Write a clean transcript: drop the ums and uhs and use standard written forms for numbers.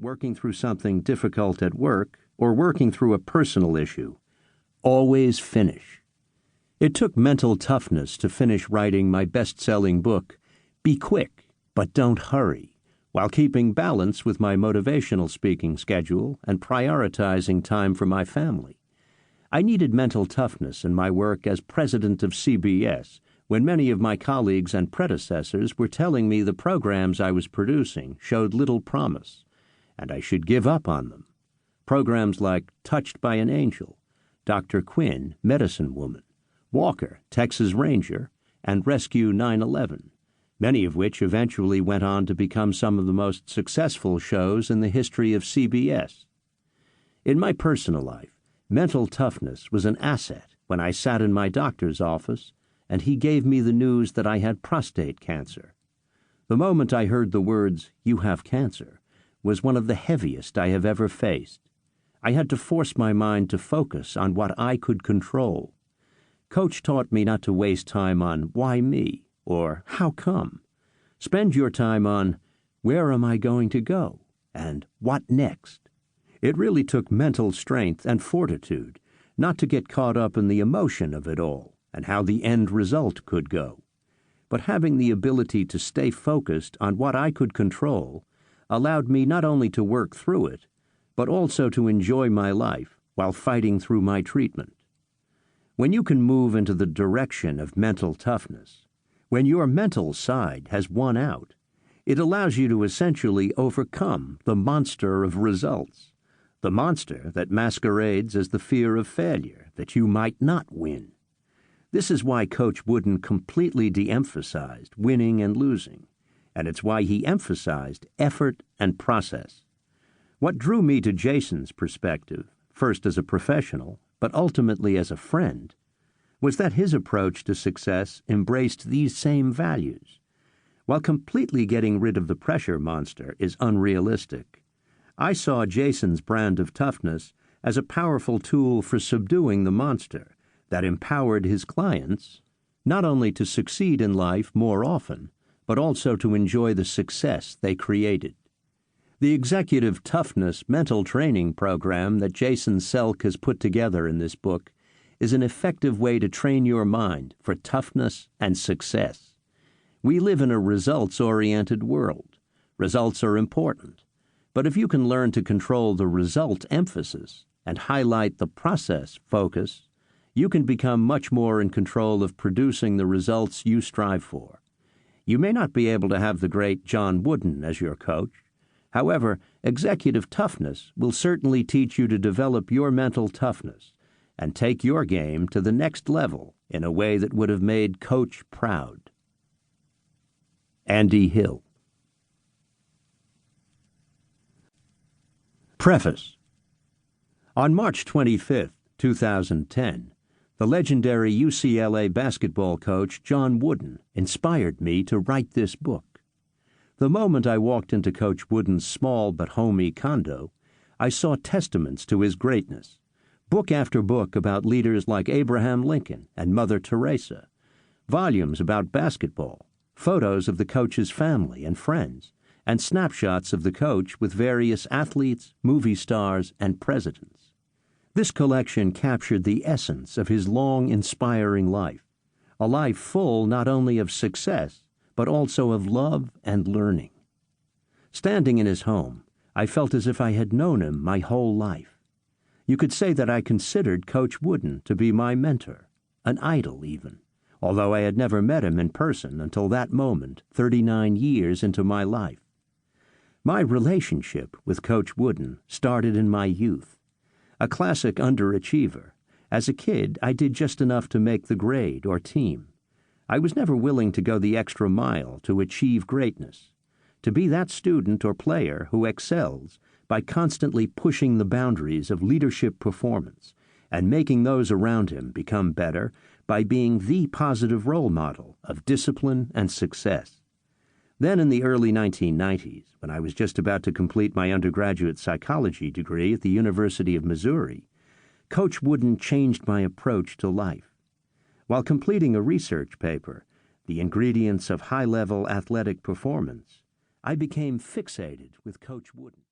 working through something difficult at work, or working through a personal issue, always finish. It took mental toughness to finish writing my best-selling book, Be Quick, But Don't Hurry, while keeping balance with my motivational speaking schedule and prioritizing time for my family. I needed mental toughness in my work as president of CBS when many of my colleagues and predecessors were telling me the programs I was producing showed little promise, and I should give up on them. Programs like Touched by an Angel, Dr. Quinn, Medicine Woman, Walker, Texas Ranger, and Rescue 9/11, many of which eventually went on to become some of the most successful shows in the history of CBS. In my personal life, mental toughness was an asset when I sat in my doctor's office and he gave me the news that I had prostate cancer. The moment I heard the words, "You have cancer," was one of the heaviest I have ever faced. I had to force my mind to focus on what I could control. Coach taught me not to waste time on "why me?" or "how come?" Spend your time on "where am I going to go?" and "what next?" It really took mental strength and fortitude not to get caught up in the emotion of it all and how the end result could go. But having the ability to stay focused on what I could control allowed me not only to work through it, but also to enjoy my life while fighting through my treatment. When you can move into the direction of mental toughness, when your mental side has won out, it allows you to essentially overcome the monster of results, the monster that masquerades as the fear of failure that you might not win. This is why Coach Wooden completely de-emphasized winning and losing, and it's why he emphasized effort and process. What drew me to Jason's perspective, first as a professional, but ultimately as a friend, was that his approach to success embraced these same values. While completely getting rid of the pressure monster is unrealistic, I saw Jason's brand of toughness as a powerful tool for subduing the monster that empowered his clients not only to succeed in life more often, but also to enjoy the success they created. The Executive Toughness mental training program that Jason Selk has put together in this book is an effective way to train your mind for toughness and success. We live in a results-oriented world. Results are important. But if you can learn to control the result emphasis and highlight the process focus, you can become much more in control of producing the results you strive for. You may not be able to have the great John Wooden as your coach. However, Executive Toughness will certainly teach you to develop your mental toughness and take your game to the next level in a way that would have made Coach proud. Andy Hill. Preface. On March 25, 2010, the legendary UCLA basketball coach John Wooden inspired me to write this book. The moment I walked into Coach Wooden's small but homey condo, I saw testaments to his greatness, book after book about leaders like Abraham Lincoln and Mother Teresa, volumes about basketball, photos of the coach's family and friends, and snapshots of the coach with various athletes, movie stars, and presidents. This collection captured the essence of his long, inspiring life, a life full not only of success, but also of love and learning. Standing in his home, I felt as if I had known him my whole life. You could say that I considered Coach Wooden to be my mentor, an idol even, although I had never met him in person until that moment 39 years into my life. My relationship with Coach Wooden started in my youth. A classic underachiever, as a kid I did just enough to make the grade or team. I was never willing to go the extra mile to achieve greatness, to be that student or player who excels by constantly pushing the boundaries of leadership performance and making those around him become better by being the positive role model of discipline and success. Then in the early 1990s, when I was just about to complete my undergraduate psychology degree at the University of Missouri, Coach Wooden changed my approach to life. While completing a research paper, The Ingredients of High-Level Athletic Performance, I became fixated with Coach Wooden.